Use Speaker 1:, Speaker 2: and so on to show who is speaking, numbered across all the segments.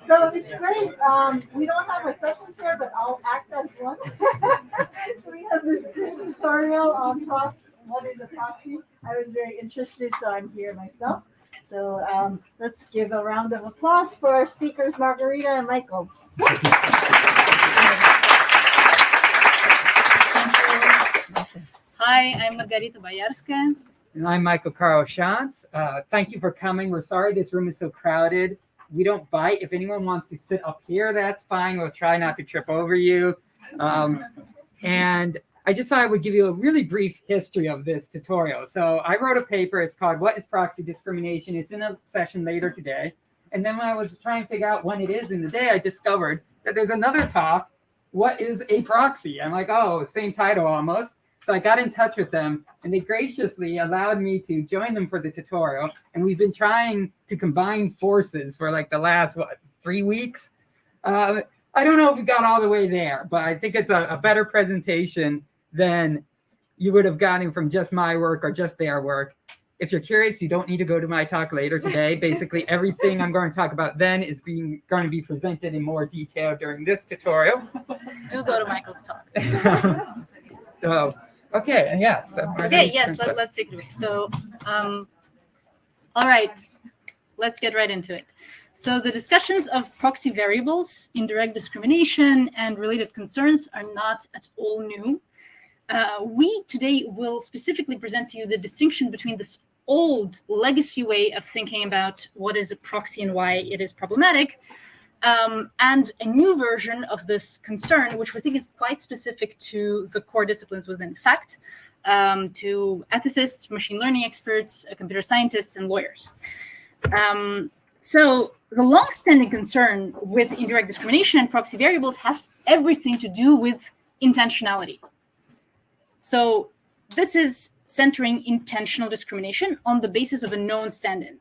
Speaker 1: So it's great. We don't have a session chair, but I'll act as one. So we have this great tutorial on what is a proxy. I was very interested, so I'm here myself. So let's give a round of applause for our speakers, Margarita and Michael.
Speaker 2: Hi, I'm Margarita Boyarskaya.
Speaker 3: And I'm Michael Tschantz. Thank you for coming. We're sorry this room is so crowded. We don't bite. If anyone wants to sit up here, that's fine. We'll try not to trip over you. And I just thought I would give you a really brief history of this tutorial. So I wrote a paper. It's called What is Proxy Discrimination? It's in a session later today. And then when I was trying to figure out when it is in the day, I discovered that there's another talk, What is a Proxy? I'm like, oh, same title almost. So I got in touch with them, and they graciously allowed me to join them for the tutorial. And we've been trying to combine forces for like the last, 3 weeks? I don't know if we got all the way there, but I think it's a better presentation than you would have gotten from just my work or just their work. If you're curious, you don't need to go to my talk later today. Basically, everything I'm going to talk about then is going to be presented in more detail during this tutorial.
Speaker 2: Do go to Michael's talk.
Speaker 3: So. Okay, and yeah. So
Speaker 2: okay, yes, let's take it away. So, all right, let's get right into it. So the discussions of proxy variables, indirect discrimination, and related concerns are not at all new. We today will specifically present to you the distinction between this old legacy way of thinking about what is a proxy and why it is problematic, and a new version of this concern, which we think is quite specific to the core disciplines within fact, to ethicists, machine learning experts, computer scientists, and lawyers. So the long-standing concern with indirect discrimination and proxy variables has everything to do with intentionality. So this is centering intentional discrimination on the basis of a known stand-in.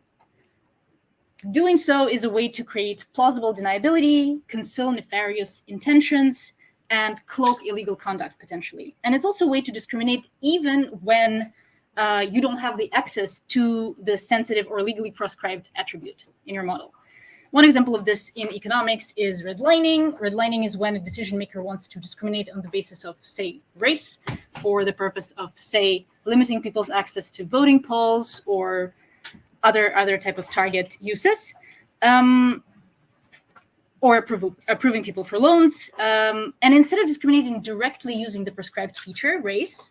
Speaker 2: Doing so is a way to create plausible deniability, conceal nefarious intentions, and cloak illegal conduct potentially. And it's also a way to discriminate even when you don't have the access to the sensitive or legally proscribed attribute in your model. One example of this in economics is redlining. Redlining is when a decision maker wants to discriminate on the basis of, say, race for the purpose of, say, limiting people's access to voting polls or other type of target uses, or approving people for loans. And instead of discriminating directly using the prescribed feature, race,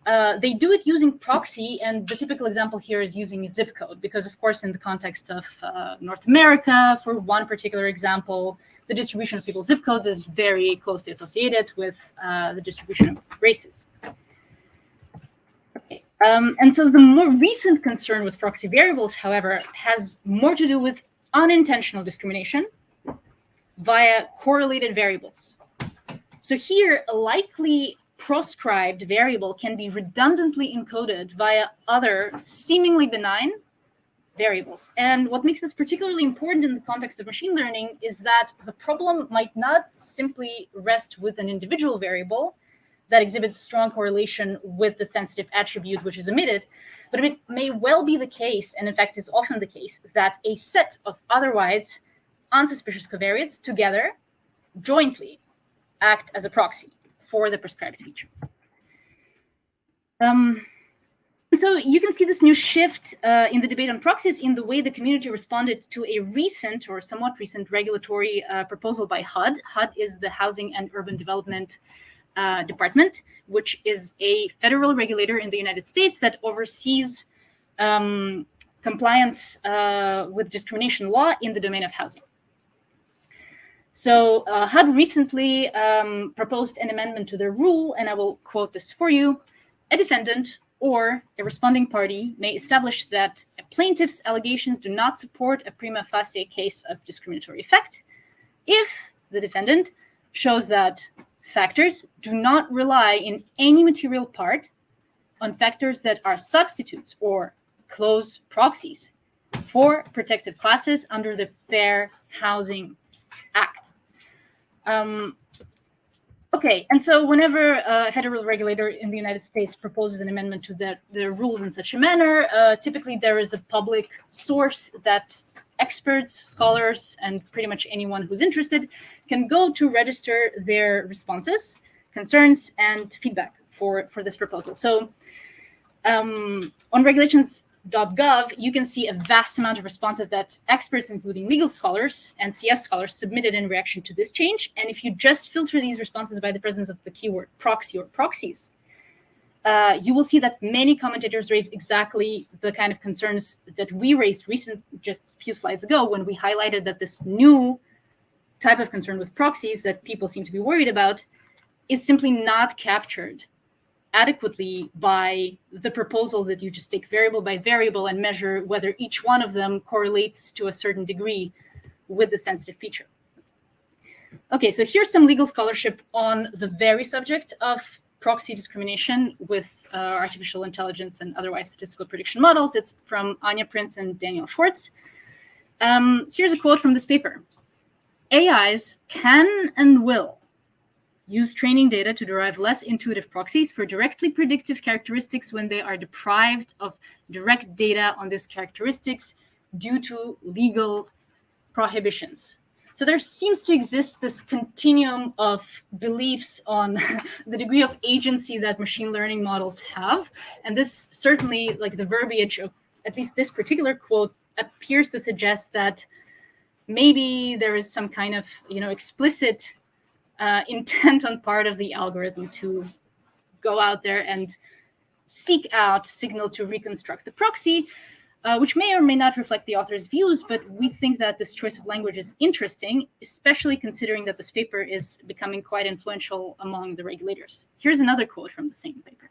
Speaker 2: they do it using proxy. And the typical example here is using a zip code, because of course, in the context of North America, for one particular example, the distribution of people's zip codes is very closely associated with the distribution of races. And so the more recent concern with proxy variables, however, has more to do with unintentional discrimination via correlated variables. So here, a likely proscribed variable can be redundantly encoded via other seemingly benign variables. And what makes this particularly important in the context of machine learning is that the problem might not simply rest with an individual variable that exhibits strong correlation with the sensitive attribute which is emitted, but it may well be the case, and in fact is often the case, that a set of otherwise unsuspicious covariates together jointly act as a proxy for the prescribed feature. So you can see this new shift in the debate on proxies in the way the community responded to a recent or somewhat recent regulatory proposal by HUD. HUD is the Housing and Urban Development Department, which is a federal regulator in the United States that oversees compliance with discrimination law in the domain of housing. So HUD recently proposed an amendment to their rule, and I will quote this for you. A defendant or a responding party may establish that a plaintiff's allegations do not support a prima facie case of discriminatory effect if the defendant shows that factors do not rely in any material part on factors that are substitutes or close proxies for protected classes under the Fair Housing Act. Okay, and so whenever a federal regulator in the United States proposes an amendment to the rules in such a manner, typically there is a public source that experts, scholars, and pretty much anyone who's interested can go to register their responses, concerns, and feedback for this proposal. So on regulations.gov, you can see a vast amount of responses that experts, including legal scholars and CS scholars, submitted in reaction to this change. And if you just filter these responses by the presence of the keyword proxy or proxies, you will see that many commentators raise exactly the kind of concerns that we raised just a few slides ago when we highlighted that this new type of concern with proxies that people seem to be worried about is simply not captured adequately by the proposal that you just take variable by variable and measure whether each one of them correlates to a certain degree with the sensitive feature. Okay, so here's some legal scholarship on the very subject of proxy discrimination with artificial intelligence and otherwise statistical prediction models. It's from Anya Prince and Daniel Schwartz. Here's a quote from this paper. AIs can and will use training data to derive less intuitive proxies for directly predictive characteristics when they are deprived of direct data on these characteristics due to legal prohibitions. So there seems to exist this continuum of beliefs on the degree of agency that machine learning models have. And this certainly, like the verbiage of at least this particular quote, appears to suggest that maybe there is some kind of, explicit intent on part of the algorithm to go out there and seek out signal to reconstruct the proxy, which may or may not reflect the author's views, but we think that this choice of language is interesting, especially considering that this paper is becoming quite influential among the regulators. Here's another quote from the same paper.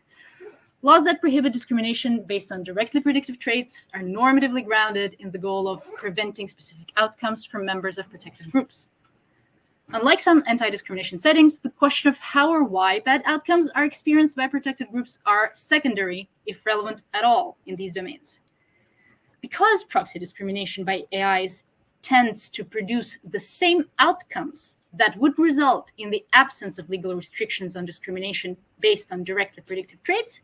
Speaker 2: Laws that prohibit discrimination based on directly predictive traits are normatively grounded in the goal of preventing specific outcomes from members of protected groups. Unlike some anti-discrimination settings, the question of how or why bad outcomes are experienced by protected groups are secondary, if relevant at all, in these domains. Because proxy discrimination by AIs tends to produce the same outcomes that would result in the absence of legal restrictions on discrimination based on directly predictive traits,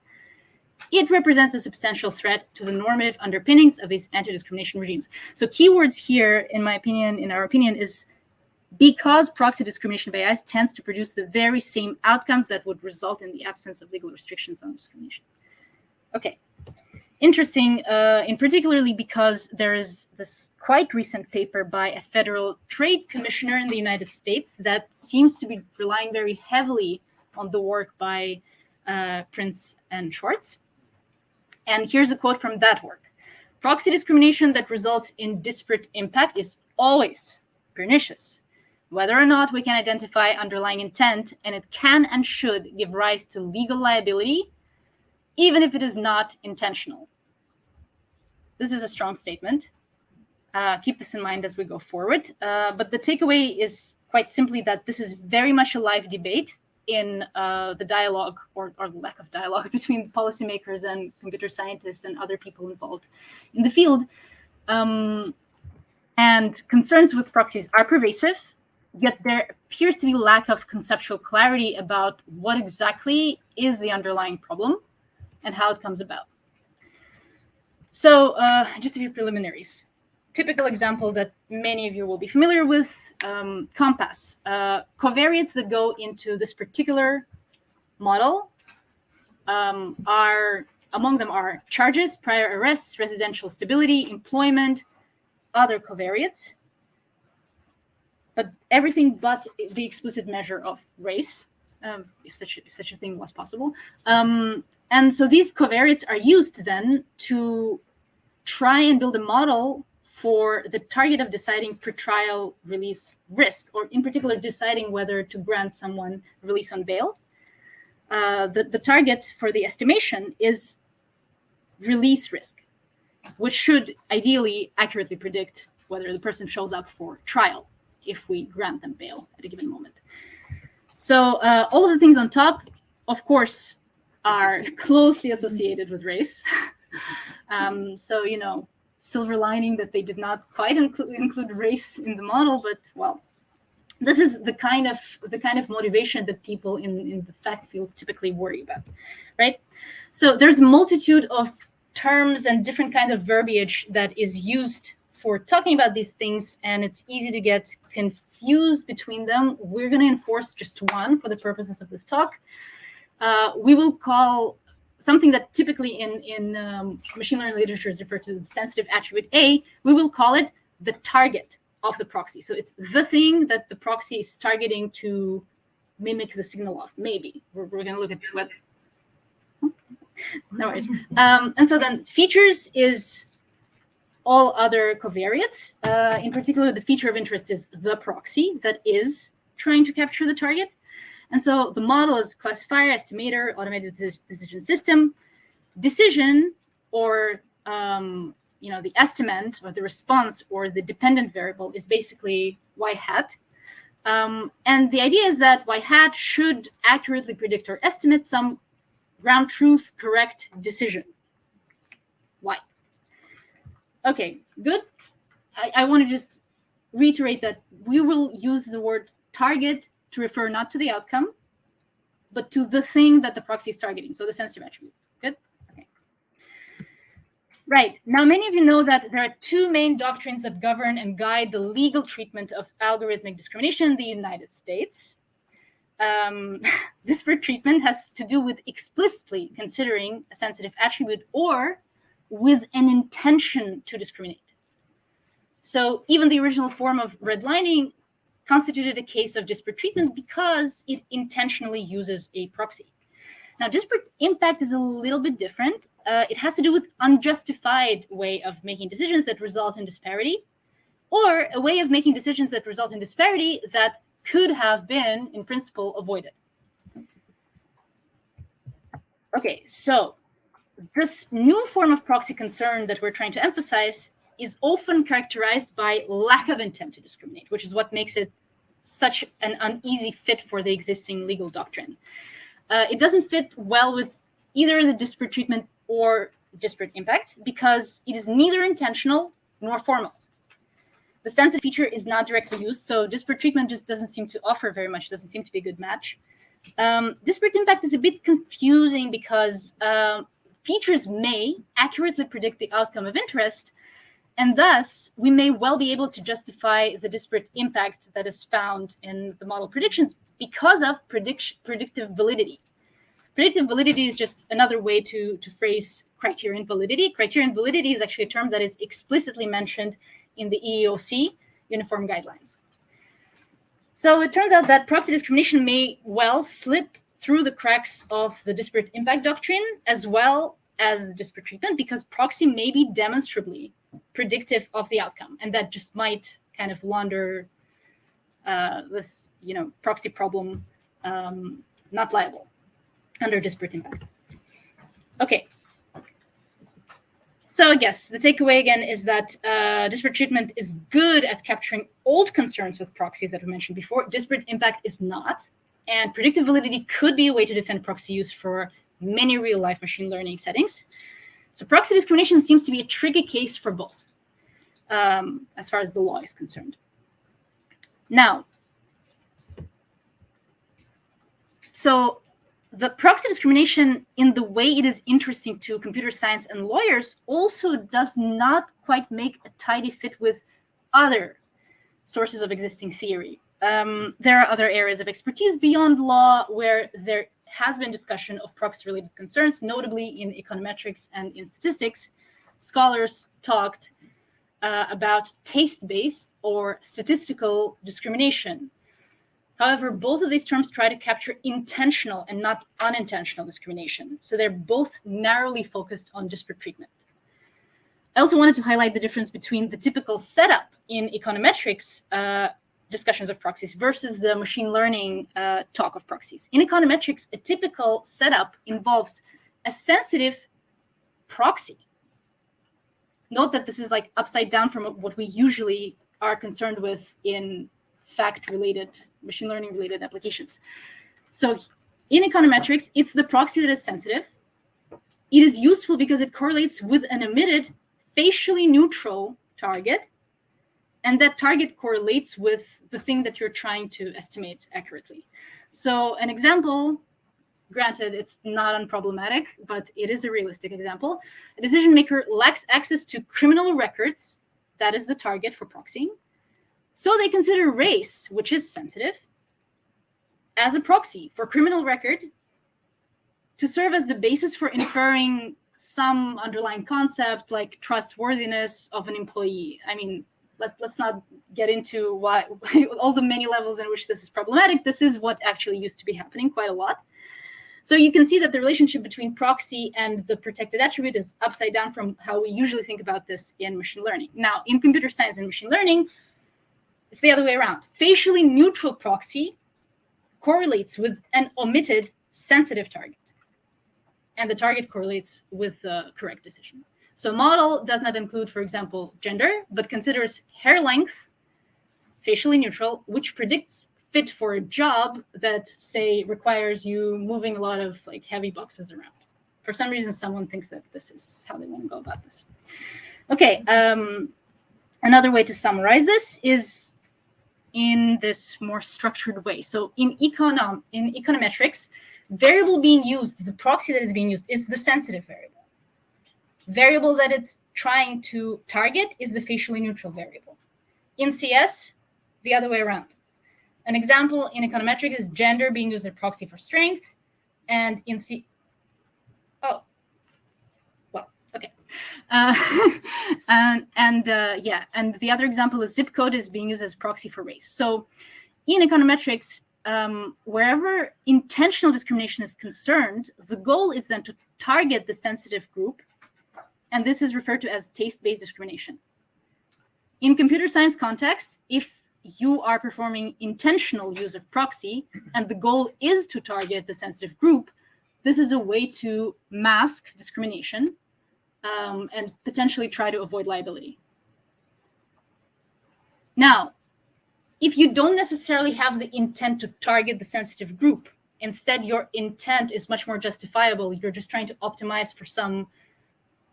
Speaker 2: it represents a substantial threat to the normative underpinnings of these anti-discrimination regimes. So keywords here, in our opinion, is because proxy discrimination by AIs tends to produce the very same outcomes that would result in the absence of legal restrictions on discrimination. Okay, interesting, in particularly because there is this quite recent paper by a federal trade commissioner in the United States that seems to be relying very heavily on the work by Prince and Schwartz. And here's a quote from that work. Proxy discrimination that results in disparate impact is always pernicious, whether or not we can identify underlying intent, and it can and should give rise to legal liability, even if it is not intentional. This is a strong statement. Keep this in mind as we go forward. But the takeaway is quite simply that this is very much a live debate in the dialogue or lack of dialogue between policymakers and computer scientists and other people involved in the field. And concerns with proxies are pervasive, yet there appears to be lack of conceptual clarity about what exactly is the underlying problem and how it comes about. So just a few preliminaries. Typical example that many of you will be familiar with, COMPAS. Covariates that go into this particular model among them are charges, prior arrests, residential stability, employment, other covariates, but everything but the explicit measure of race, if such a thing was possible. And so these covariates are used then to try and build a model for the target of deciding pretrial release risk, or in particular deciding whether to grant someone release on bail. The target for the estimation is release risk, which should ideally accurately predict whether the person shows up for trial if we grant them bail at a given moment. So all of the things on top, of course, are closely associated with race. So, silver lining that they did not quite include race in the model, but well, this is the kind of motivation that people in the fact fields typically worry about, right? So there's a multitude of terms and different kinds of verbiage that is used for talking about these things, and it's easy to get confused between them, we're going to enforce just one for the purposes of this talk. We will call something that typically in machine learning literature is referred to as sensitive attribute A, we will call it the target of the proxy. So it's the thing that the proxy is targeting to mimic the signal of, maybe. We're going to look at what... No worries. And so then features is all other covariates. In particular, the feature of interest is the proxy that is trying to capture the target. And so the model is classifier, estimator, automated decision system. Decision, or the estimate or the response or the dependent variable is basically y hat. And the idea is that y hat should accurately predict or estimate some ground truth correct decision. Why? Okay, good. I want to just reiterate that we will use the word target to refer not to the outcome, but to the thing that the proxy is targeting, so the sensitive attribute. Good? Okay. Right. Now, many of you know that there are two main doctrines that govern and guide the legal treatment of algorithmic discrimination in the United States. Disparate treatment has to do with explicitly considering a sensitive attribute or with an intention to discriminate. So even the original form of redlining constituted a case of disparate treatment because it intentionally uses a proxy. Now, disparate impact is a little bit different. It has to do with unjustified way of making decisions that result in disparity, or a way of making decisions that result in disparity that could have been, in principle, avoided. Okay, so this new form of proxy concern that we're trying to emphasize is often characterized by lack of intent to discriminate, which is what makes it such an uneasy fit for the existing legal doctrine. It doesn't fit well with either the disparate treatment or disparate impact because it is neither intentional nor formal. The sensitive feature is not directly used, so disparate treatment just doesn't seem to offer very much, doesn't seem to be a good match. Disparate impact is a bit confusing because features may accurately predict the outcome of interest, and thus we may well be able to justify the disparate impact that is found in the model predictions because of predictive validity. Predictive validity is just another way to phrase criterion validity. Criterion validity is actually a term that is explicitly mentioned in the EEOC uniform guidelines. So it turns out that proxy discrimination may well slip through the cracks of the disparate impact doctrine as well as the disparate treatment because proxy may be demonstrably predictive of the outcome, and that just might kind of launder this, proxy problem not liable under disparate impact. Okay. So I guess the takeaway again is that disparate treatment is good at capturing old concerns with proxies that we mentioned before. Disparate impact is not, and predictive validity could be a way to defend proxy use for many real-life machine learning settings. So proxy discrimination seems to be a tricky case for both, as far as the law is concerned. Now, so the proxy discrimination in the way it is interesting to computer science and lawyers also does not quite make a tidy fit with other sources of existing theory. There are other areas of expertise beyond law where there has been discussion of proxy-related concerns, notably in econometrics and in statistics. Scholars talked about taste-based or statistical discrimination. However, both of these terms try to capture intentional and not unintentional discrimination. So they're both narrowly focused on disparate treatment. I also wanted to highlight the difference between the typical setup in econometrics discussions of proxies versus the machine learning talk of proxies. In econometrics, a typical setup involves a sensitive proxy. Note that this is like upside down from what we usually are concerned with in fact-related, machine learning-related applications. So in econometrics, it's the proxy that is sensitive. It is useful because it correlates with an emitted, facially neutral target, and that target correlates with the thing that you're trying to estimate accurately. So an example, granted, it's not unproblematic, but it is a realistic example. A decision maker lacks access to criminal records that is the target for proxying. So they consider race, which is sensitive, as a proxy for criminal record to serve as the basis for inferring some underlying concept like trustworthiness of an employee. I mean, let's not get into why all the many levels in which this is problematic. This is what actually used to be happening quite a lot. So you can see that the relationship between proxy and the protected attribute is upside down from how we usually think about this in machine learning. Now, in computer science and machine learning, it's the other way around. Facially neutral proxy correlates with an omitted sensitive target, and the target correlates with the correct decision. So model does not include, for example, gender, but considers hair length facially neutral, which predicts fit for a job that, say, requires you moving a lot of like heavy boxes around. For some reason, someone thinks that this is how they want to go about this. Okay, another way to summarize this is in this more structured way. So in econometrics, variable being used, the proxy that is being used is the sensitive variable. Variable that it's trying to target is the facially neutral variable. In CS, the other way around. An example in econometrics is gender being used as a proxy for strength, and in and the other example is zip code is being used as proxy for race. So in econometrics, wherever intentional discrimination is concerned, the goal is then to target the sensitive group, and this is referred to as taste-based discrimination. In computer science context, if you are performing intentional use of proxy and the goal is to target the sensitive group, this is a way to mask discrimination and potentially try to avoid liability. Now, if you don't necessarily have the intent to target the sensitive group, instead your intent is much more justifiable, you're just trying to optimize for some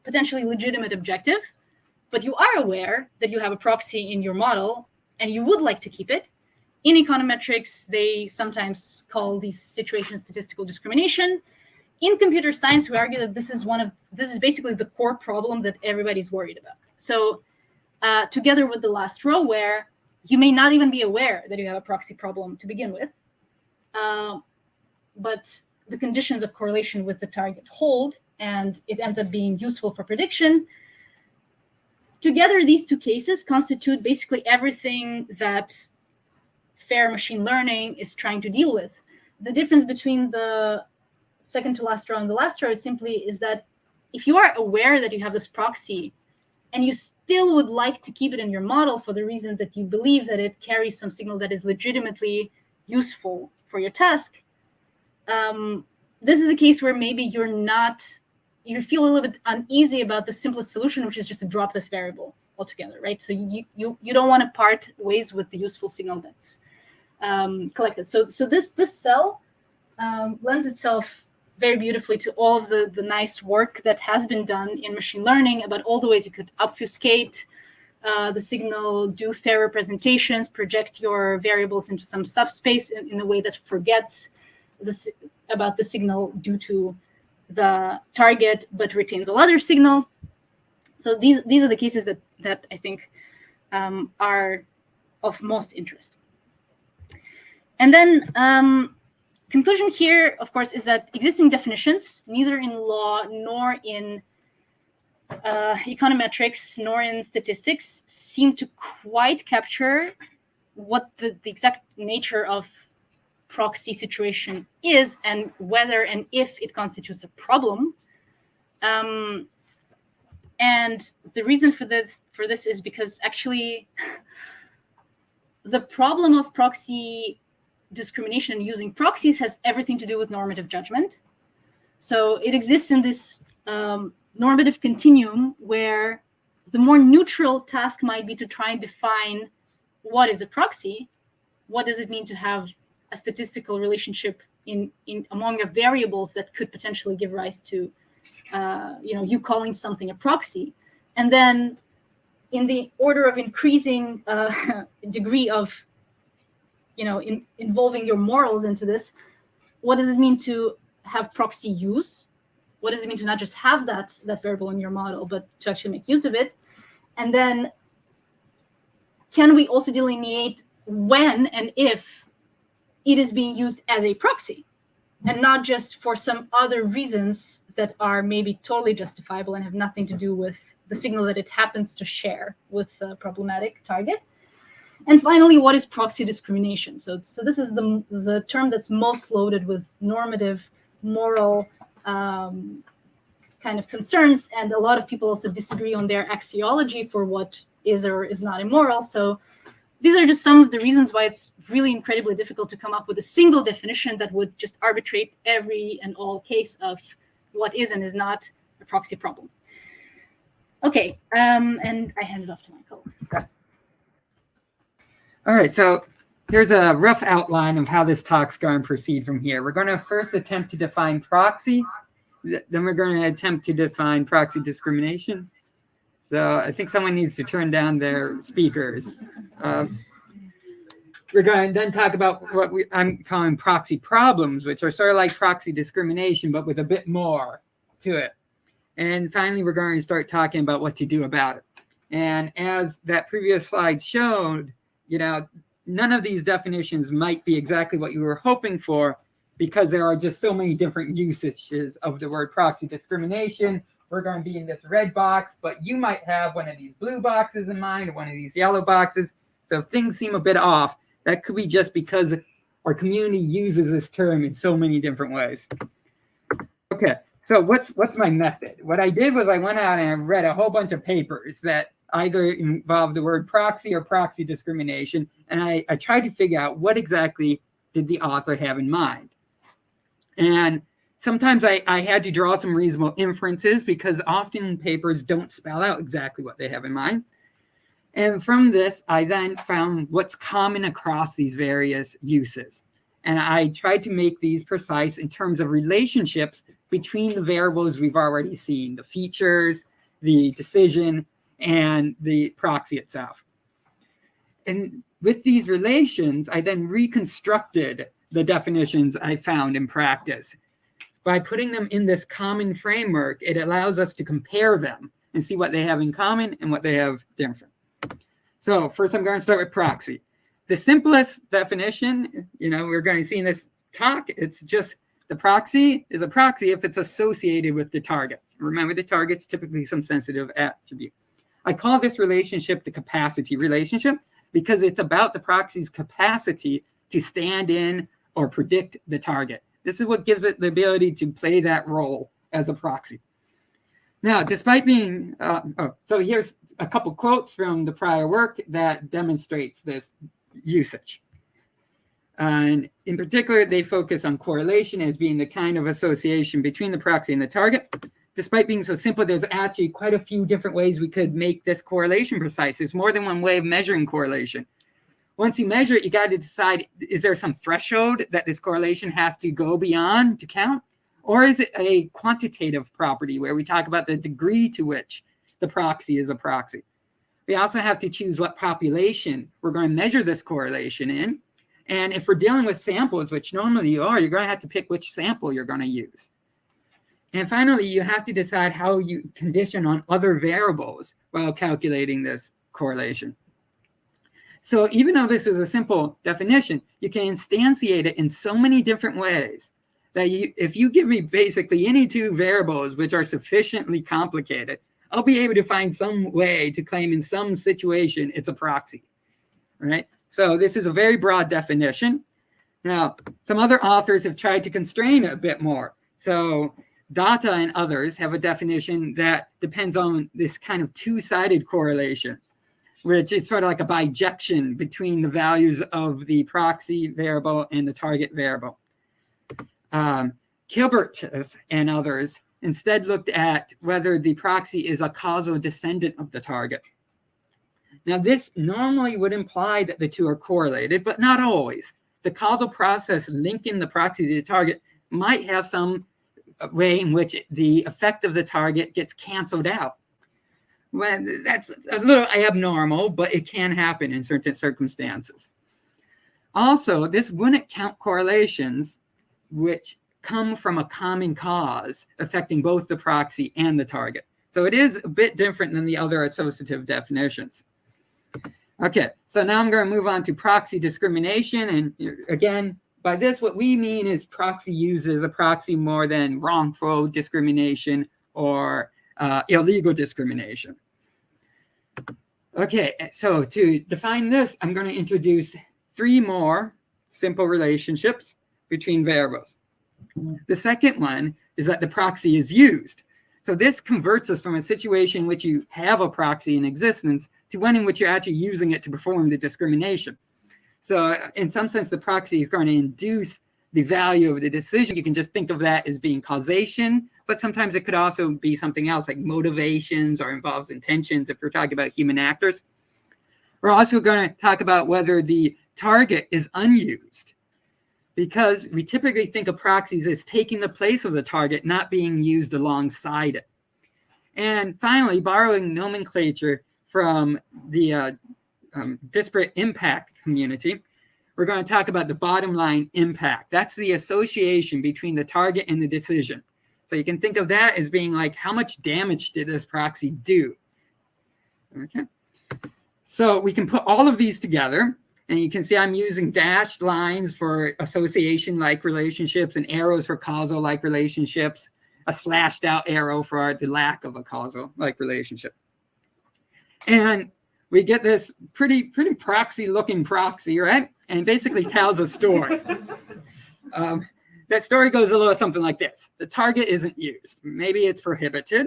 Speaker 2: potentially legitimate objective, but you are aware that you have a proxy in your model and you would like to keep it. In econometrics, they sometimes call these situations statistical discrimination. In computer science, we argue that this is basically the core problem that everybody's worried about. So together with the last row, where you may not even be aware that you have a proxy problem to begin with, but the conditions of correlation with the target hold, and it ends up being useful for prediction. Together, these two cases constitute basically everything that fair machine learning is trying to deal with. The difference between the second to last row and the last row is that if you are aware that you have this proxy and you still would like to keep it in your model for the reason that you believe that it carries some signal that is legitimately useful for your task, this is a case where maybe you feel a little bit uneasy about the simplest solution, which is just to drop this variable altogether, right? So you don't want to part ways with the useful signal that's collected. So this cell lends itself very beautifully to all of the nice work that has been done in machine learning about all the ways you could obfuscate the signal, do fair representations, project your variables into some subspace in a way that forgets about the signal due to the target, but retains all other signal. So these are the cases that I think are of most interest. And then conclusion here, of course, is that existing definitions, neither in law nor in econometrics nor in statistics, seem to quite capture what the exact nature of proxy situation is and whether and if it constitutes a problem. And the reason for this is because actually the problem of proxy discrimination using proxies has everything to do with normative judgment. So it exists in this normative continuum where the more neutral task might be to try and define what is a proxy, what does it mean to have a statistical relationship in among the variables that could potentially give rise to you calling something a proxy. And then in the order of increasing degree of involving your morals into this, what does it mean to have proxy use? What does it mean to not just have that variable in your model, but to actually make use of it? And then can we also delineate when and if it is being used as a proxy, and not just for some other reasons that are maybe totally justifiable and have nothing to do with the signal that it happens to share with the problematic target? And finally, what is proxy discrimination? So this is the term that's most loaded with normative, moral kind of concerns, and a lot of people also disagree on their axiology for what is or is not immoral. So these are just some of the reasons why it's really incredibly difficult to come up with a single definition that would just arbitrate every and all case of what is and is not a proxy problem. Okay, and I hand it off to Michael.
Speaker 3: Okay. All right, so here's a rough outline of how this talk's going to proceed from here. We're going to first attempt to define proxy. Then we're going to attempt to define proxy discrimination. So I think someone needs to turn down their speakers. We're going to then talk about what I'm calling proxy problems, which are sort of like proxy discrimination, but with a bit more to it. And finally, we're going to start talking about what to do about it. And as that previous slide showed, none of these definitions might be exactly what you were hoping for, because there are just so many different usages of the word proxy discrimination. We're going to be in this red box, but you might have one of these blue boxes in mind, or one of these yellow boxes. So if things seem a bit off, that could be just because our community uses this term in so many different ways. Okay, so what's my method? What I did was I went out and I read a whole bunch of papers that either involve the word proxy or proxy discrimination, and I tried to figure out what exactly did the author have in mind. And sometimes I had to draw some reasonable inferences, because often papers don't spell out exactly what they have in mind. And from this, I then found what's common across these various uses. And I tried to make these precise in terms of relationships between the variables we've already seen, the features, the decision, and the proxy itself. And with these relations, I then reconstructed the definitions I found in practice. By putting them in this common framework, it allows us to compare them and see what they have in common and what they have different. So first, I'm going to start with proxy. The simplest definition, we're going to see in this talk, it's just the proxy is a proxy if it's associated with the target. Remember, the target's typically some sensitive attribute. I call this relationship the capacity relationship, because it's about the proxy's capacity to stand in or predict the target. This is what gives it the ability to play that role as a proxy. Now, despite being, so here's a couple quotes from the prior work that demonstrates this usage. And in particular, they focus on correlation as being the kind of association between the proxy and the target. Despite being so simple, there's actually quite a few different ways we could make this correlation precise. There's more than one way of measuring correlation. Once you measure it, you got to decide, is there some threshold that this correlation has to go beyond to count? Or is it a quantitative property where we talk about the degree to which the proxy is a proxy? We also have to choose what population we're going to measure this correlation in. And if we're dealing with samples, which normally you are, you're going to have to pick which sample you're going to use. And finally, you have to decide how you condition on other variables while calculating this correlation. So even though this is a simple definition, you can instantiate it in so many different ways that if you give me basically any two variables which are sufficiently complicated, I'll be able to find some way to claim in some situation it's a proxy, right? So this is a very broad definition. Now, some other authors have tried to constrain it a bit more. So Data and others have a definition that depends on this kind of two-sided correlation, which is sort of like a bijection between the values of the proxy variable and the target variable. Gilbert and others instead looked at whether the proxy is a causal descendant of the target. Now, this normally would imply that the two are correlated, but not always. The causal process linking the proxy to the target might have some way in which the effect of the target gets canceled out. Well, that's a little abnormal, but it can happen in certain circumstances. Also, this wouldn't count correlations which come from a common cause affecting both the proxy and the target. So it is a bit different than the other associative definitions. Okay, so now I'm going to move on to proxy discrimination. And again, by this, what we mean is proxy uses a proxy more than wrongful discrimination or illegal discrimination. Okay, so to define this, I'm going to introduce 3 more simple relationships between variables. The second one is that the proxy is used. So this converts us from a situation in which you have a proxy in existence to one in which you're actually using it to perform the discrimination. So in some sense, the proxy is going to induce the value of the decision. You can just think of that as being causation, but sometimes it could also be something else like motivations or involves intentions if we're talking about human actors. We're also going to talk about whether the target is unused, because we typically think of proxies as taking the place of the target, not being used alongside it. And finally, borrowing nomenclature from the disparate impact community, we're going to talk about the bottom line impact. That's the association between the target and the decision. So you can think of that as being like, how much damage did this proxy do? Okay. So we can put all of these together, and you can see I'm using dashed lines for association-like relationships and arrows for causal-like relationships, a slashed out arrow for the lack of a causal-like relationship. And we get this pretty proxy-looking proxy, right? And basically tells a story. That story goes a little something like this. The target isn't used. Maybe it's prohibited,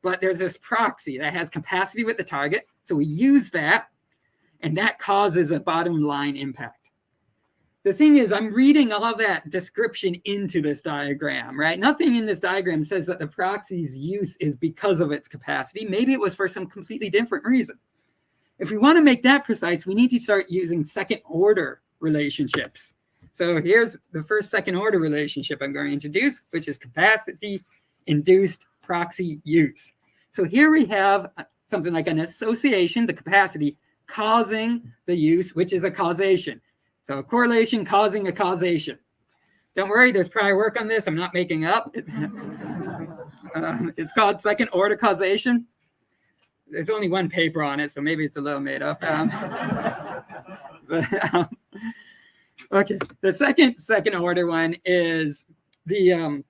Speaker 3: but there's this proxy that has capacity with the target. So we use that, and that causes a bottom line impact. The thing is, I'm reading all of that description into this diagram, right? Nothing in this diagram says that the proxy's use is because of its capacity. Maybe it was for some completely different reason. If we want to make that precise, we need to start using second order relationships. So here's the first second order relationship I'm going to introduce, which is capacity induced proxy use. So here we have something like an association, the capacity, causing the use, which is a causation. So a correlation causing a causation. Don't worry, there's prior work on this. I'm not making up. It's called second order causation. There's only one paper on it, so maybe it's a little made up. Okay, the second order one is the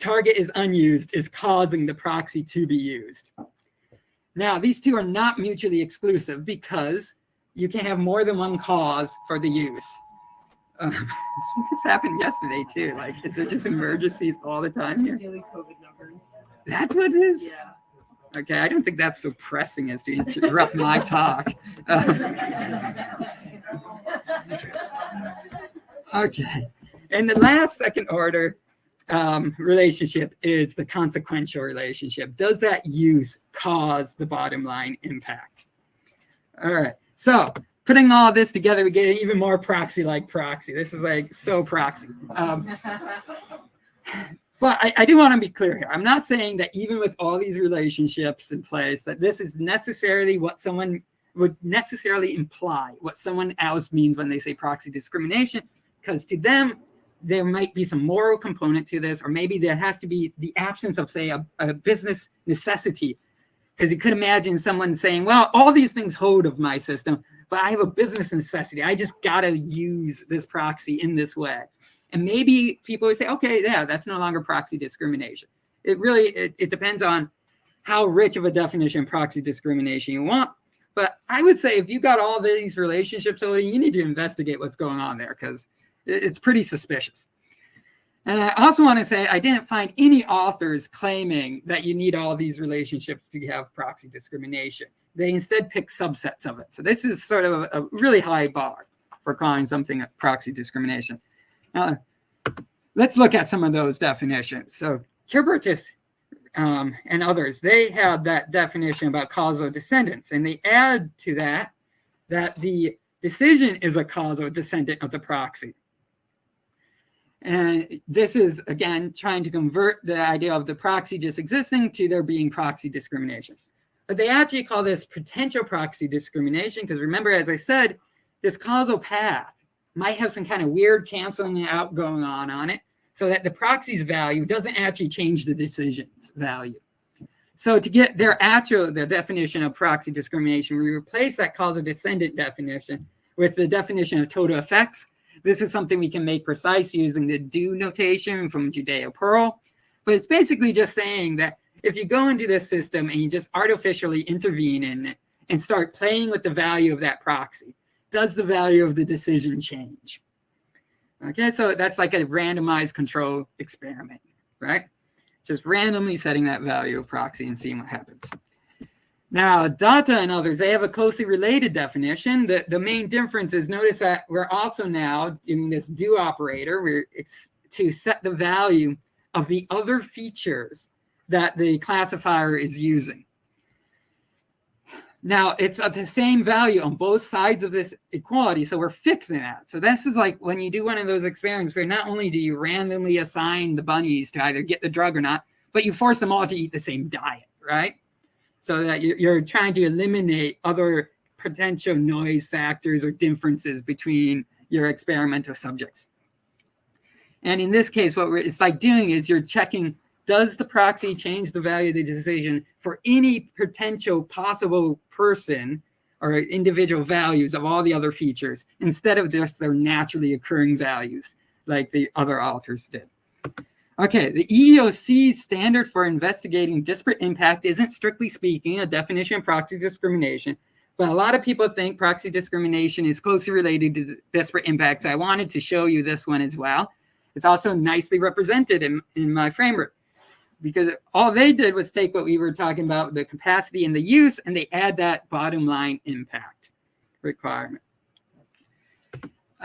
Speaker 3: target is unused, is causing the proxy to be used. Now, these two are not mutually exclusive because you can have more than one cause for the use. This happened yesterday too. Like, is there just emergencies all the time here?
Speaker 4: Daily COVID numbers.
Speaker 3: That's what it is?
Speaker 4: Yeah.
Speaker 3: Okay, I don't think that's so pressing as to interrupt my talk. Okay, and the last second order relationship is the consequential relationship. Does that use cause the bottom line impact? All right, so putting all this together, we get even more proxy-like proxy. This is like so proxy. But I do want to be clear here. I'm not saying that even with all these relationships in place, that this is necessarily what someone would necessarily imply, what someone else means when they say proxy discrimination, because to them, there might be some moral component to this, or maybe there has to be the absence of, say, a business necessity. Because you could imagine someone saying, well, all these things hold of my system, but I have a business necessity. I just got to use this proxy in this way. And maybe people would say, okay, yeah, that's no longer proxy discrimination. It really, it depends on how rich of a definition of proxy discrimination you want. But I would say if you got all these relationships, you need to investigate what's going on there because it's pretty suspicious. And I also want to say I didn't find any authors claiming that you need all these relationships to have proxy discrimination. They instead pick subsets of it. So this is sort of a really high bar for calling something a proxy discrimination. Now, let's look at some of those definitions. So Kirbertis and others, they have that definition about causal descendants, and they add to that the decision is a causal descendant of the proxy. And this is, again, trying to convert the idea of the proxy just existing to there being proxy discrimination. But they actually call this potential proxy discrimination because remember, as I said, this causal path might have some kind of weird canceling out going on it so that the proxy's value doesn't actually change the decision's value. So to get the definition of proxy discrimination, we replace that causal descendant definition with the definition of total effects. This is something we can make precise using the do notation from Judeo-Pearl. But it's basically just saying that if you go into this system and you just artificially intervene in it and start playing with the value of that proxy, does the value of the decision change? Okay, so that's like a randomized control experiment, right? Just randomly setting that value of proxy and seeing what happens. Now, Datta and others, they have a closely related definition. The main difference is, notice that we're also now doing this do operator to set the value of the other features that the classifier is using. Now, it's at the same value on both sides of this equality, so we're fixing that. So this is like when you do one of those experiments where not only do you randomly assign the bunnies to either get the drug or not, but you force them all to eat the same diet, right? So that you're trying to eliminate other potential noise factors or differences between your experimental subjects. And in this case, what it's like doing is you're checking, does the proxy change the value of the decision for any potential possible person or individual values of all the other features instead of just their naturally occurring values like the other authors did. Okay, the EEOC standard for investigating disparate impact isn't strictly speaking a definition of proxy discrimination, but a lot of people think proxy discrimination is closely related to disparate impacts. I wanted to show you this one as well. It's also nicely represented in my framework, because all they did was take what we were talking about, the capacity and the use, and they add that bottom line impact requirement.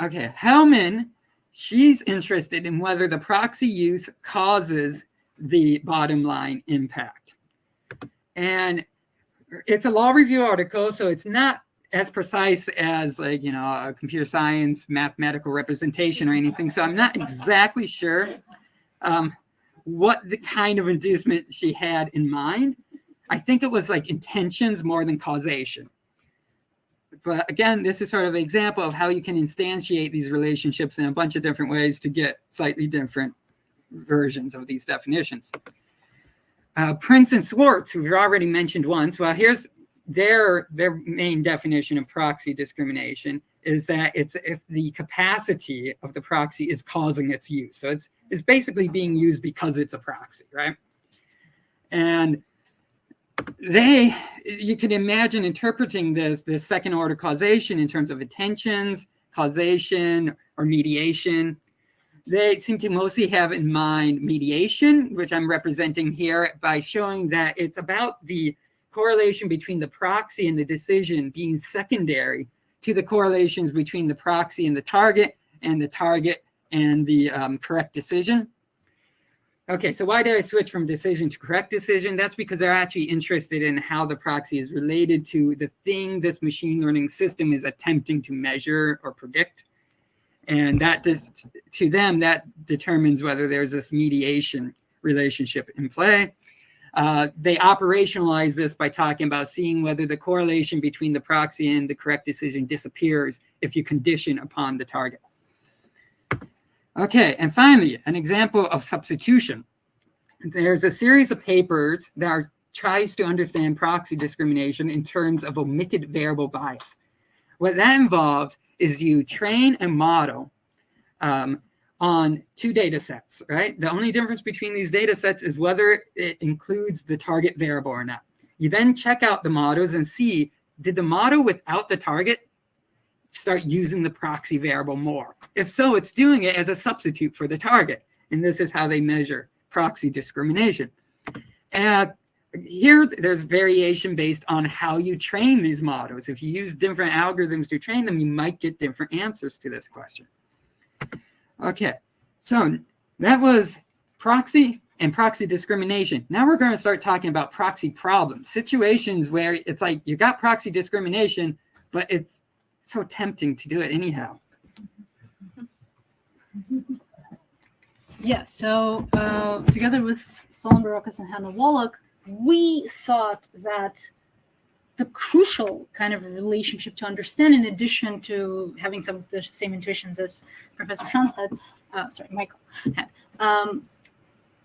Speaker 3: Okay, Hellman, she's interested in whether the proxy use causes the bottom line impact. And it's a law review article, so it's not as precise as, like, you know, a computer science mathematical representation or anything. So I'm not exactly sure what the kind of inducement she had in mind. I think it was like intentions more than causation. But again, this is sort of an example of how you can instantiate these relationships in a bunch of different ways to get slightly different versions of these definitions. Prince and Swartz, who we've already mentioned once, well, here's their main definition of proxy discrimination is that it's if the capacity of the proxy is causing its use. So it's basically being used because it's a proxy, right? And you can imagine interpreting this second order causation in terms of intentions, causation, or mediation. They seem to mostly have in mind mediation, which I'm representing here by showing that it's about the correlation between the proxy and the decision being secondary to the correlations between the proxy and the target and the correct decision. Okay, so why did I switch from decision to correct decision? That's because they're actually interested in how the proxy is related to the thing this machine learning system is attempting to measure or predict. And that to them, that determines whether there's this mediation relationship in play. They operationalize this by talking about seeing whether the correlation between the proxy and the correct decision disappears if you condition upon the target. Okay, and finally, an example of substitution. There's a series of papers that tries to understand proxy discrimination in terms of omitted variable bias. What that involves is you train a model on two data sets, right? The only difference between these data sets is whether it includes the target variable or not. You then check out the models and see, did the model without the target start using the proxy variable more? If so, it's doing it as a substitute for the target. And this is how they measure proxy discrimination. And here, there's variation based on how you train these models. If you use different algorithms to train them, you might get different answers to this question. Okay, so that was proxy and proxy discrimination. Now we're going to start talking about proxy problems, situations where it's like you got proxy discrimination, but it's so tempting to do it anyhow.
Speaker 2: Yeah, so together with Solon Barocas and Hannah Wallach, we thought that the crucial kind of relationship to understand, in addition to having some of the same intuitions as Professor Tschantz had, Michael had,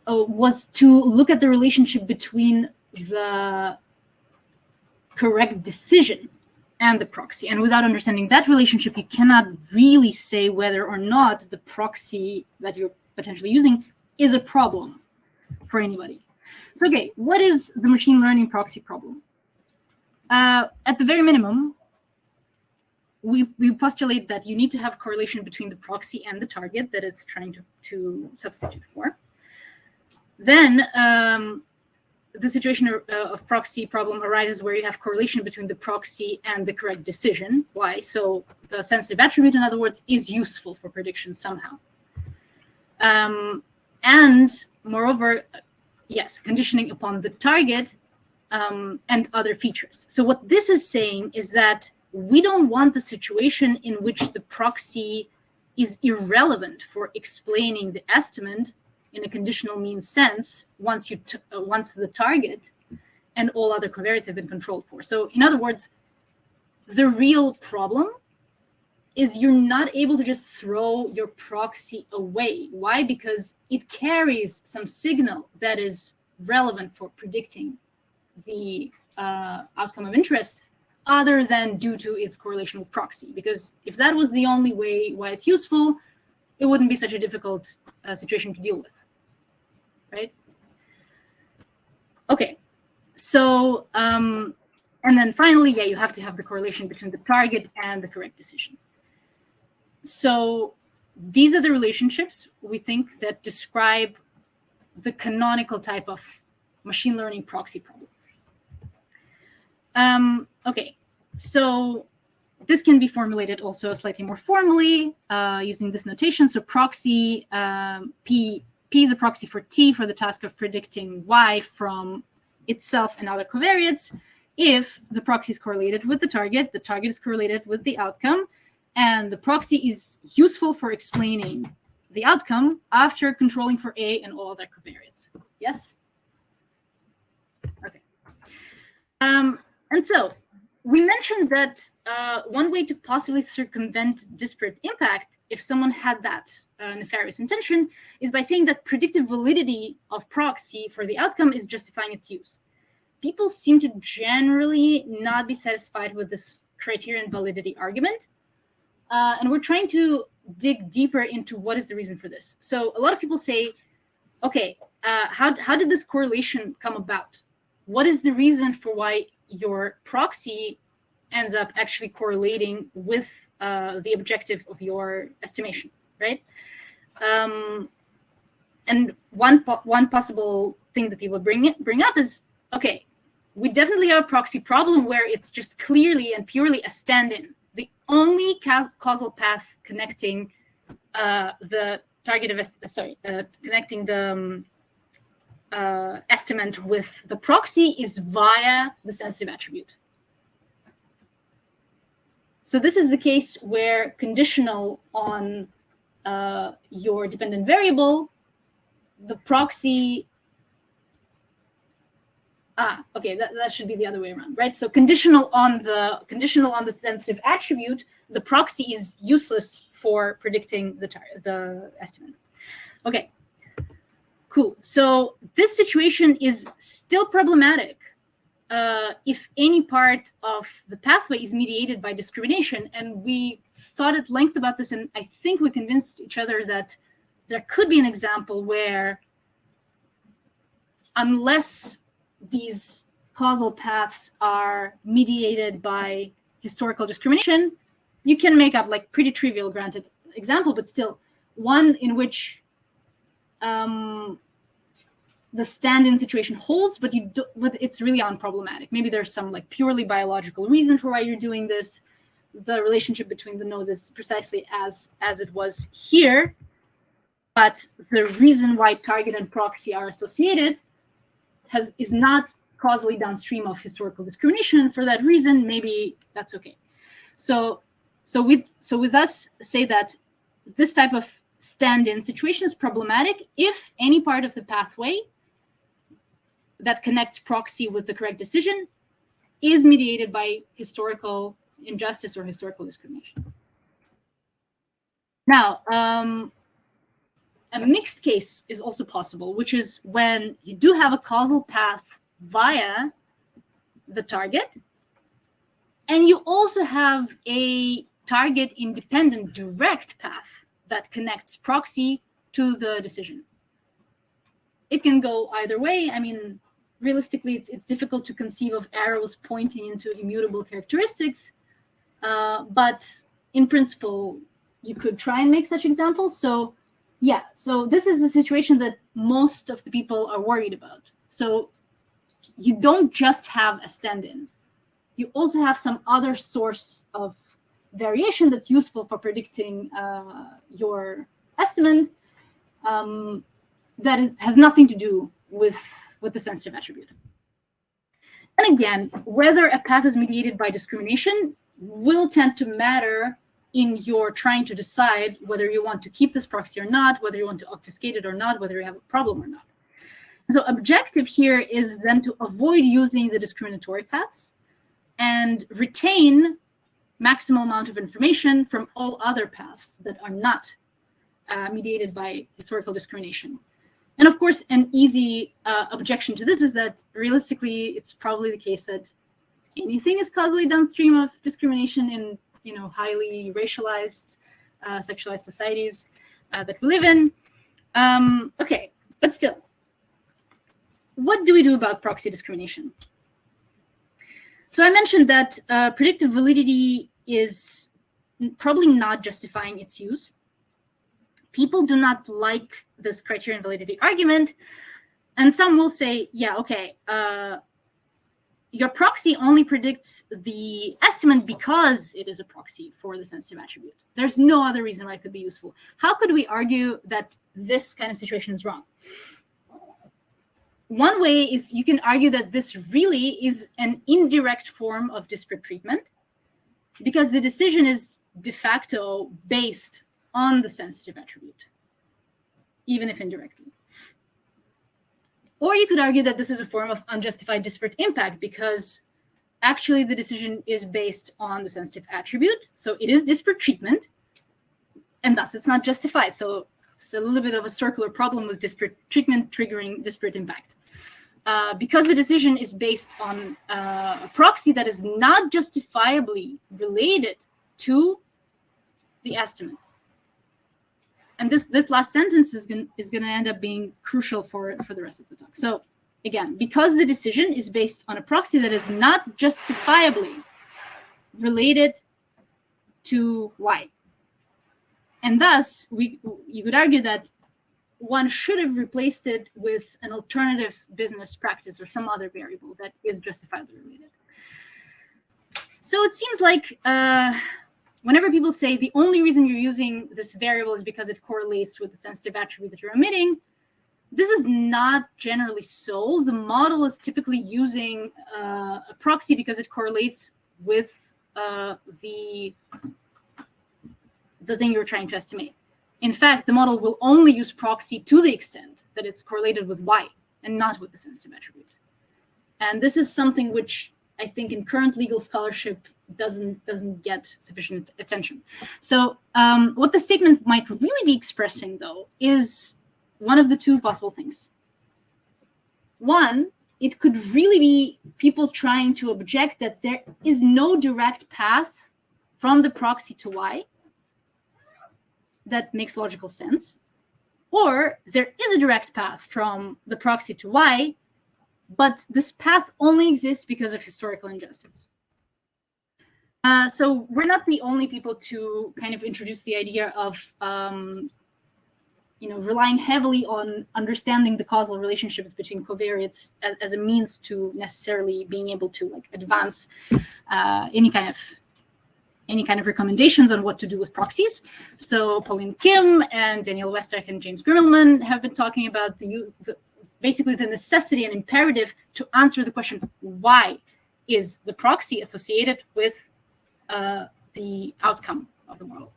Speaker 2: was to look at the relationship between the correct decision and the proxy. And without understanding that relationship, you cannot really say whether or not the proxy that you're potentially using is a problem for anybody. So, okay, what is the machine learning proxy problem? At the very minimum, we postulate that you need to have correlation between the proxy and the target that it's trying to substitute for. Then the situation of proxy problem arises where you have correlation between the proxy and the correct decision. Why? So the sensitive attribute, in other words, is useful for prediction somehow. And moreover, yes, conditioning upon the target and other features. So what this is saying is that we don't want the situation in which the proxy is irrelevant for explaining the estimate in a conditional means sense once the target and all other covariates have been controlled for. So in other words, the real problem is you're not able to just throw your proxy away. Why? Because it carries some signal that is relevant for predicting the outcome of interest, other than due to its correlation with proxy. Because if that was the only way why it's useful, it wouldn't be such a difficult situation to deal with, right? Okay, so, and then finally, yeah, you have to have the correlation between the target and the correct decision. So these are the relationships we think that describe the canonical type of machine learning proxy problem. Okay, so this can be formulated also slightly more formally using this notation. So proxy, P is a proxy for T for the task of predicting Y from itself and other covariates. If the proxy is correlated with the target is correlated with the outcome, and the proxy is useful for explaining the outcome after controlling for A and all other covariates. Yes? Okay. And so we mentioned that one way to possibly circumvent disparate impact, if someone had that nefarious intention, is by saying that predictive validity of proxy for the outcome is justifying its use. People seem to generally not be satisfied with this criterion validity argument. And we're trying to dig deeper into what is the reason for this. So a lot of people say, okay, how did this correlation come about? What is the reason for why your proxy ends up actually correlating with the objective of your estimation, right? And one possible thing that people bring up is, okay, we definitely have a proxy problem where it's just clearly and purely a stand-in. The only causal path connecting the target of connecting the estimate with the proxy is via the sensitive attribute. So this is the case where conditional on your dependent variable, the proxy. Okay, that should be the other way around, right? So conditional on the sensitive attribute, the proxy is useless for predicting the estimate. Okay, cool. So this situation is still problematic if any part of the pathway is mediated by discrimination. And we thought at length about this, and I think we convinced each other that there could be an example where, unless these causal paths are mediated by historical discrimination, you can make up like pretty trivial, granted, example, but still one in which the stand-in situation holds, but it's really unproblematic. Maybe there's some like purely biological reason for why you're doing this. The relationship between the nodes is precisely as it was here, but the reason why target and proxy are associated is not causally downstream of historical discrimination, and for that reason, maybe that's okay. So with us say that this type of stand-in situation is problematic if any part of the pathway that connects proxy with the correct decision is mediated by historical injustice or historical discrimination. Now, a mixed case is also possible, which is when you do have a causal path via the target. And you also have a target-independent direct path that connects proxy to the decision. It can go either way. I mean, realistically, it's difficult to conceive of arrows pointing into immutable characteristics, but in principle, you could try and make such examples. So yeah, so this is a situation that most of the people are worried about. So you don't just have a stand-in. You also have some other source of variation that's useful for predicting your estimate that has nothing to do with the sensitive attribute. And again, whether a path is mediated by discrimination will tend to matter in your trying to decide whether you want to keep this proxy or not, whether you want to obfuscate it or not, whether you have a problem or not. So objective here is then to avoid using the discriminatory paths and retain maximal amount of information from all other paths that are not mediated by historical discrimination. And of course, an easy objection to this is that realistically, it's probably the case that anything is causally downstream of discrimination in highly racialized, sexualized societies that we live in. Okay, but still, what do we do about proxy discrimination? So I mentioned that predictive validity is probably not justifying its use. People do not like this criterion validity argument, and some will say, yeah, okay, your proxy only predicts the estimate because it is a proxy for the sensitive attribute. There's no other reason why it could be useful. How could we argue that this kind of situation is wrong? One way is you can argue that this really is an indirect form of disparate treatment because the decision is de facto based on the sensitive attribute, even if indirectly. Or you could argue that this is a form of unjustified disparate impact because actually the decision is based on the sensitive attribute. So it is disparate treatment, and thus it's not justified. So it's a little bit of a circular problem with disparate treatment triggering disparate impact. Because the decision is based on a proxy that is not justifiably related to the estimate. And this last sentence is going to end up being crucial for the rest of the talk. So again, because the decision is based on a proxy that is not justifiably related to Y. And thus, you could argue that one should have replaced it with an alternative business practice or some other variable that is justifiably related. So it seems like whenever people say the only reason you're using this variable is because it correlates with the sensitive attribute that you're omitting, this is not generally so. The model is typically using a proxy because it correlates with the thing you're trying to estimate. In fact, the model will only use proxy to the extent that it's correlated with Y and not with the sensitive attribute. And this is something which I think in current legal scholarship doesn't get sufficient attention. So what the statement might really be expressing, though, is one of the two possible things. One, it could really be people trying to object that there is no direct path from the proxy to Y that makes logical sense. Or there is a direct path from the proxy to Y, but this path only exists because of historical injustice. So we're not the only people to kind of introduce the idea of relying heavily on understanding the causal relationships between covariates as a means to necessarily being able to advance any kind of recommendations on what to do with proxies. So Pauline Kim and Daniel Westreich and James Grimmelman have been talking about basically the necessity and imperative to answer the question, why is the proxy associated with the outcome of the model?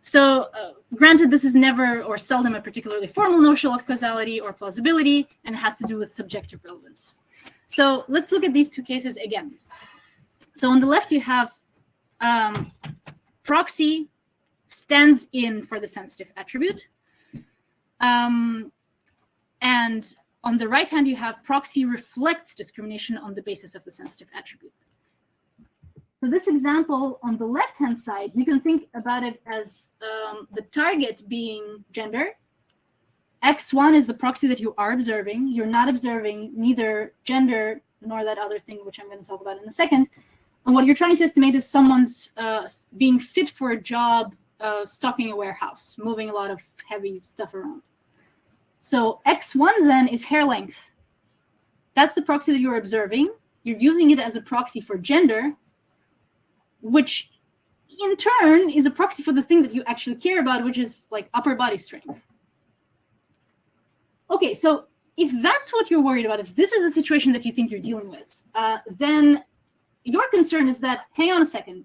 Speaker 2: So granted, this is never or seldom a particularly formal notion of causality or plausibility, and it has to do with subjective relevance. So let's look at these two cases again. So on the left, you have proxy stands in for the sensitive attribute. And On the right hand, you have proxy reflects discrimination on the basis of the sensitive attribute. So this example on the left-hand side, you can think about it as the target being gender. X1 is the proxy that you are observing. You're not observing neither gender nor that other thing, which I'm going to talk about in a second. And what you're trying to estimate is someone's being fit for a job, stocking a warehouse, moving a lot of heavy stuff around. So X1 then is hair length. That's the proxy that you're observing. You're using it as a proxy for gender, which in turn is a proxy for the thing that you actually care about, which is like upper body strength. Okay, so if that's what you're worried about, if this is the situation that you think you're dealing with, then your concern is that, hang on a second,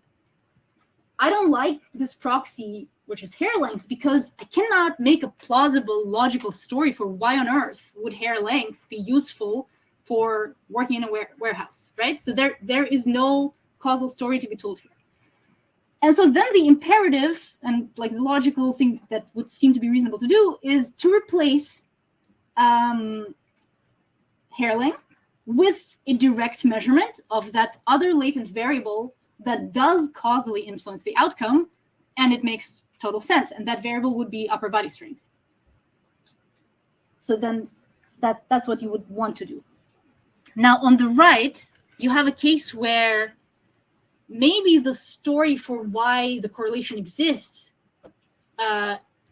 Speaker 2: I don't like this proxy, which is hair length, because I cannot make a plausible, logical story for why on earth would hair length be useful for working in a warehouse, right? So there is no causal story to be told here. And so then the imperative and like the logical thing that would seem to be reasonable to do is to replace hair length with a direct measurement of that other latent variable that does causally influence the outcome, and it makes total sense. And that variable would be upper body strength. So then that's what you would want to do. Now on the right, you have a case where maybe the story for why the correlation exists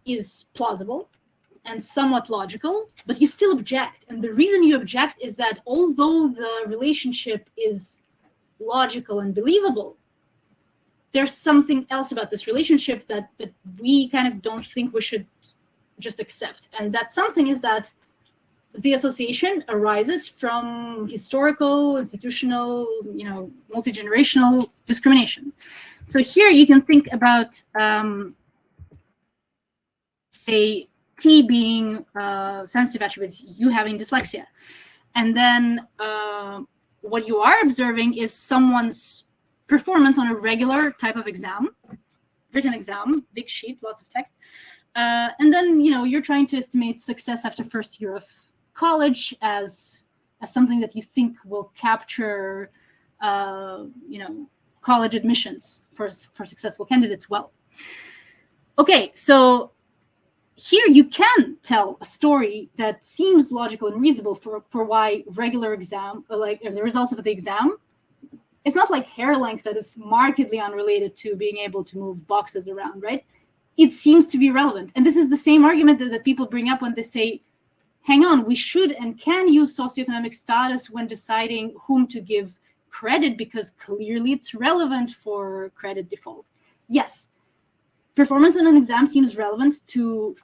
Speaker 2: is plausible and somewhat logical, but you still object. And the reason you object is that although the relationship is logical and believable, there's something else about this relationship that we kind of don't think we should just accept. And that something is that the association arises from historical, institutional, multi-generational discrimination. So here you can think about, say, T being sensitive attributes, you having dyslexia. And then what you are observing is someone's performance on a regular type of exam, written exam, big sheet, lots of text. And then, you're trying to estimate success after first year of college as something that you think will capture, college admissions for successful candidates well. Okay, so here you can tell a story that seems logical and reasonable for why regular exam, like the results of the exam, it's not like hair length that is markedly unrelated to being able to move boxes around, right? It seems to be relevant. And this is the same argument that people bring up when they say, hang on, we should and can use socioeconomic status when deciding whom to give credit because clearly it's relevant for credit default. Yes, performance on an exam seems relevant to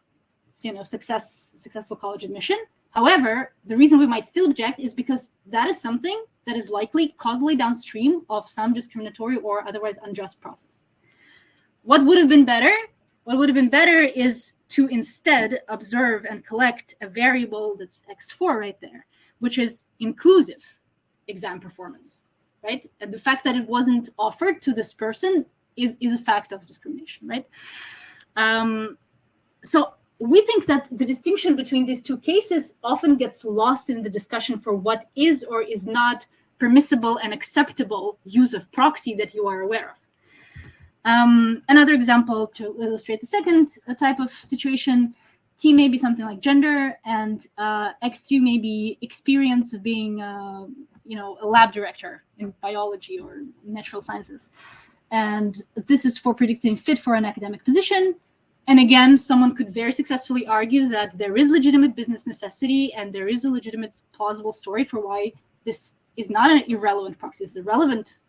Speaker 2: successful college admission. However, the reason we might still object is because that is something that is likely causally downstream of some discriminatory or otherwise unjust process. What would have been better? What would have been better is to instead observe and collect a variable that's X4 right there, which is inclusive exam performance, right? And the fact that it wasn't offered to this person is a fact of discrimination, right? So we think that the distinction between these two cases often gets lost in the discussion for what is or is not permissible and acceptable use of proxy that you are aware of. Another example to illustrate the second type of situation, T may be something like gender, and X3 may be experience of being, a lab director in biology or natural sciences. And this is for predicting fit for an academic position. And again, someone could very successfully argue that there is legitimate business necessity and there is a legitimate plausible story for why this is not an irrelevant proxy. It's a relevant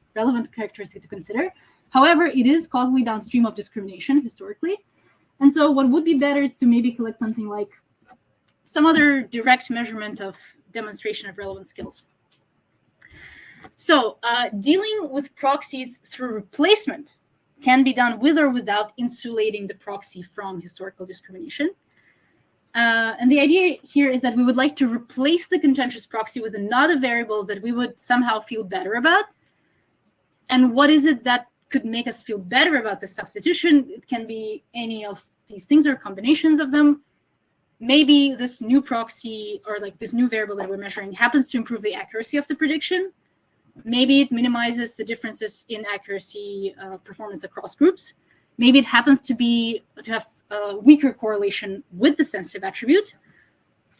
Speaker 2: characteristic to consider. However, it is causally downstream of discrimination historically. And so what would be better is to maybe collect something like some other direct measurement of demonstration of relevant skills. So dealing with proxies through replacement can be done with or without insulating the proxy from historical discrimination. And the idea here is that we would like to replace the contentious proxy with another variable that we would somehow feel better about. And what is it that could make us feel better about this substitution? It can be any of these things or combinations of them. maybe this new proxy or like this new variable that we're measuring happens to improve the accuracy of the prediction. Maybe it minimizes the differences in accuracy performance across groups. Maybe it happens to have a weaker correlation with the sensitive attribute,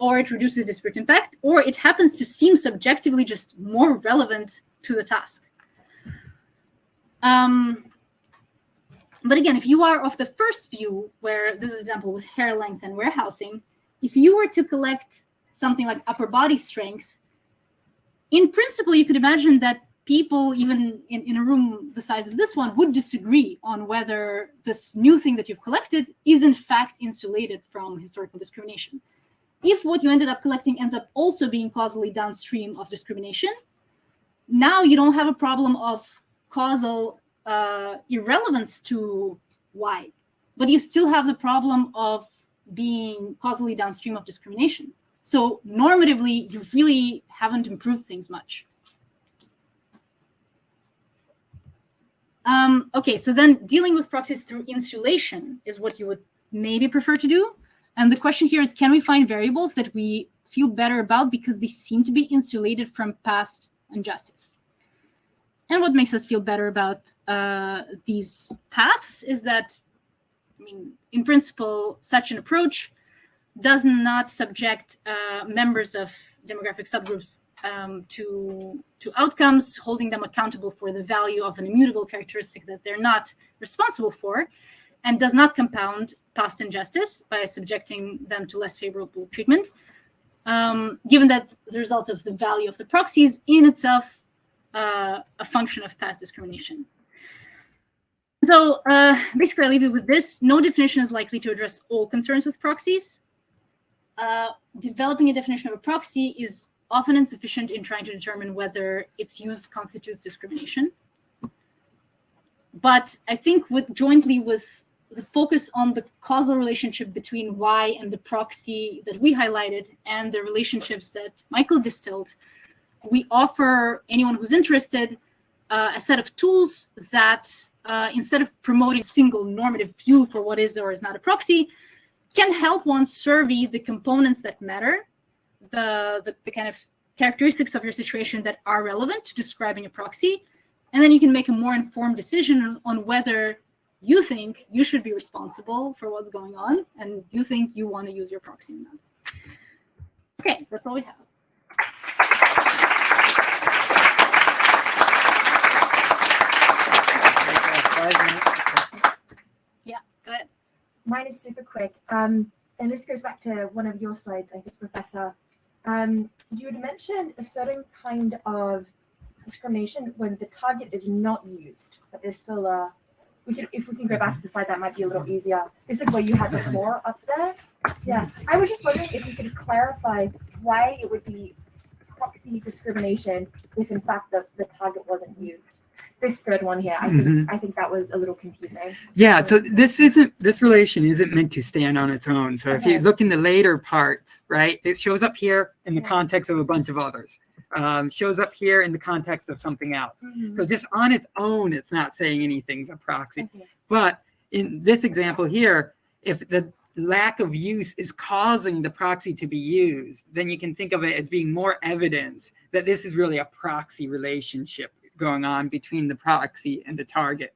Speaker 2: or it reduces disparate impact, or it happens to seem subjectively just more relevant to the task. But again, if you are of the first view, where this is an example with hair length and warehousing, if you were to collect something like upper body strength, in principle, you could imagine that people, even in a room the size of this one, would disagree on whether this new thing that you've collected is in fact insulated from historical discrimination. If what you ended up collecting ends up also being causally downstream of discrimination, now you don't have a problem of causal irrelevance to why, but you still have the problem of being causally downstream of discrimination. So normatively, you really haven't improved things much. Okay, so then dealing with proxies through insulation is what you would maybe prefer to do. And the question here is, can we find variables that we feel better about because they seem to be insulated from past injustice? And what makes us feel better about these paths is that, I mean, in principle, such an approach does not subject members of demographic subgroups to outcomes, holding them accountable for the value of an immutable characteristic that they're not responsible for, and does not compound past injustice by subjecting them to less favorable treatment, given that the result of the value of the proxies in itself a function of past discrimination. So basically, I leave you with this. No definition is likely to address all concerns with proxies. Developing a definition of a proxy is often insufficient in trying to determine whether its use constitutes discrimination. But I think jointly with the focus on the causal relationship between Y and the proxy that we highlighted and the relationships that Michael distilled, we offer anyone who's interested a set of tools that, instead of promoting a single normative view for what is or is not a proxy, can help one survey the components that matter, the kind of characteristics of your situation that are relevant to describing a proxy, and then you can make a more informed decision on whether you think you should be responsible for what's going on and you think you want to use your proxy or not. Okay, that's all we have. Yeah, go ahead.
Speaker 4: Mine is super quick. And this goes back to one of your slides, I think, Professor. You had mentioned a certain kind of discrimination when the target is not used, but there's still a, if we can go back to the slide, that might be a little easier. This is where you had the floor up there. Yeah, I was just wondering if you could clarify why it would be proxy discrimination if in fact the target wasn't used. This third one here, I think that was a little confusing.
Speaker 3: Yeah, so this relation isn't meant to stand on its own. So if you look in the later parts, right, it shows up here in the context of a bunch of others. Shows up here in the context of something else. So just on its own, it's not saying anything's a proxy. But in this example here, if the lack of use is causing the proxy to be used, then you can think of it as being more evidence that this is really a proxy relationship going on between the proxy and the target.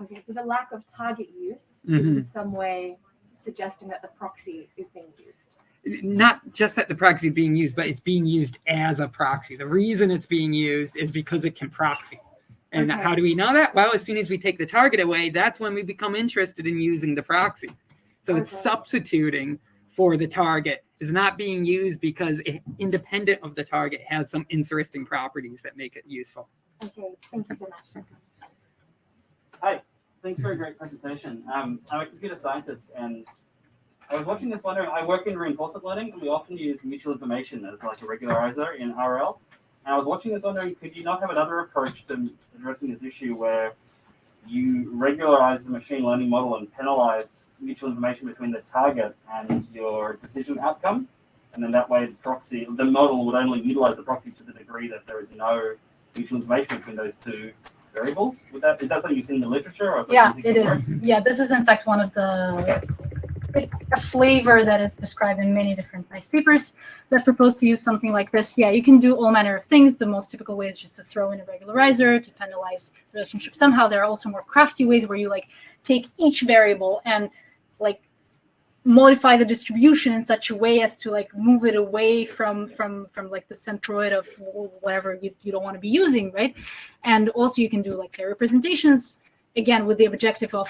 Speaker 4: Okay, so the lack of target use is in some way suggesting that the proxy is being used.
Speaker 3: Not just that the proxy is being used, but it's being used as a proxy. The reason it's being used is because it can proxy. And how do we know that? Well, as soon as we take the target away, that's when we become interested in using the proxy. So it's substituting for the target. Is not being used because it, independent of the target, has some interesting properties that make it useful.
Speaker 4: Okay, thank you so much.
Speaker 5: Hi, thanks for a great presentation. I'm a computer scientist, and I was watching this wondering, I work in reinforcement learning, and we often use mutual information as like a regularizer in RL. And I was watching this wondering, could you not have another approach to addressing this issue where you regularize the machine learning model and penalize mutual information between the target and your decision outcome? And then that way the model would only utilize the proxy to the degree that there is no mutual information between those two variables. Is that something you've seen in the literature? Or
Speaker 2: yeah, it is. Yeah, this is in fact one of the it's a flavor that is described in many different nice papers that propose to use something like this. Yeah, you can do all manner of things. The most typical way is just to throw in a regularizer to penalize the relationship somehow. There are also more crafty ways where you like take each variable and like modify the distribution in such a way as to like move it away from like the centroid of whatever you don't want to be using, right? And also you can do like clear representations, again with the objective of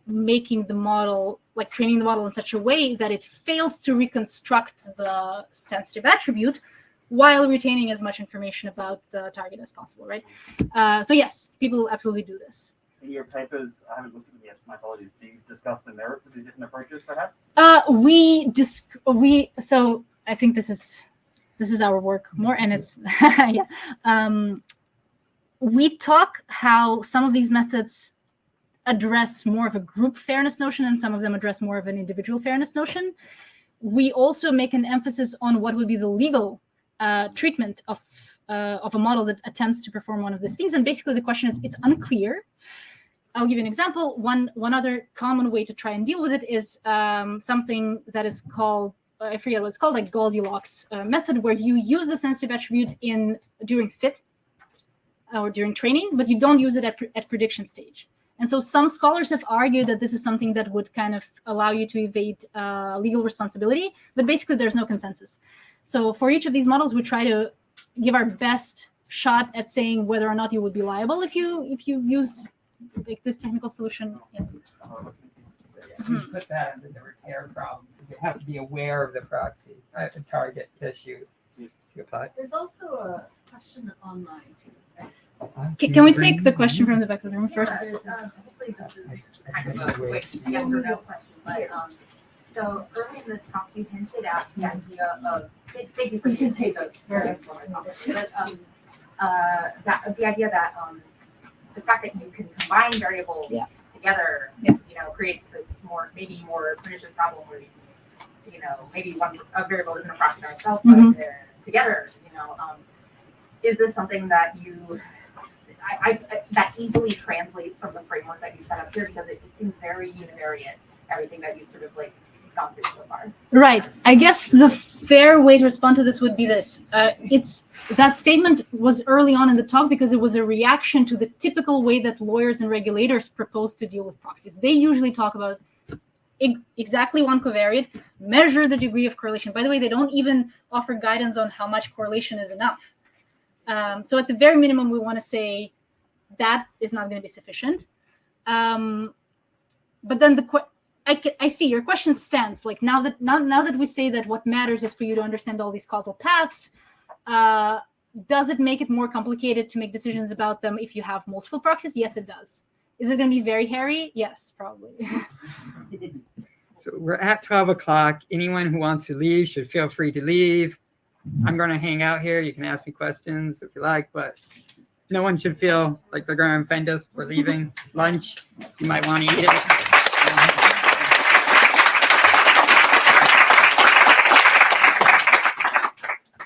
Speaker 2: making the model, like training the model in such a way that it fails to reconstruct the sensitive attribute while retaining as much information about the target as possible, right? So yes, people absolutely do this.
Speaker 5: In your papers, I haven't looked at them yet, my apologies. Do you discuss the merits of the different approaches, perhaps?
Speaker 2: So I think this is our work more, and it's yeah. We talk how some of these methods address more of a group fairness notion, and some of them address more of an individual fairness notion. We also make an emphasis on what would be the legal treatment of a model that attempts to perform one of these things. And basically, the question is, it's unclear. I'll give you an example. One other common way to try and deal with it is something that is called, I forget what it's called, like Goldilocks method, where you use the sensitive attribute during fit or during training, but you don't use it at prediction stage. And so some scholars have argued that this is something that would kind of allow you to evade legal responsibility, but basically there's no consensus. So for each of these models, we try to give our best shot at saying whether or not you would be liable if you used like this technical solution. Yeah.
Speaker 3: You put that into the repair problem. You have to be aware of the proxy, the target issue to apply.
Speaker 1: There's also a question online too, right?
Speaker 2: Can we take the question from the back of the room first?
Speaker 6: Yeah, hopefully this is kind of a quick yes or no question, but so early in the talk you hinted at the idea of thank you for hinting the very informative topic, but that the idea that the fact that you can combine variables together, creates this maybe more pernicious problem where maybe a variable isn't a proxy by itself, but they're together. Is this something that that easily translates from the framework that you set up here, because it seems very univariate, everything that you sort of like gone through so far?
Speaker 2: Right. I guess the fair way to respond to this would be this. That statement was early on in the talk because it was a reaction to the typical way that lawyers and regulators propose to deal with proxies. They usually talk about exactly one covariate, measure the degree of correlation. By the way, they don't even offer guidance on how much correlation is enough. So at the very minimum, we want to say that is not going to be sufficient. But then I see your question stands. Like now that we say that what matters is for you to understand all these causal paths, does it make it more complicated to make decisions about them if you have multiple proxies? Yes, it does. Is it going to be very hairy? Yes, probably.
Speaker 3: So we're at 12 o'clock. Anyone who wants to leave should feel free to leave. I'm going to hang out here. You can ask me questions if you like, but no one should feel like they're going to offend us for leaving lunch. You might want to eat it.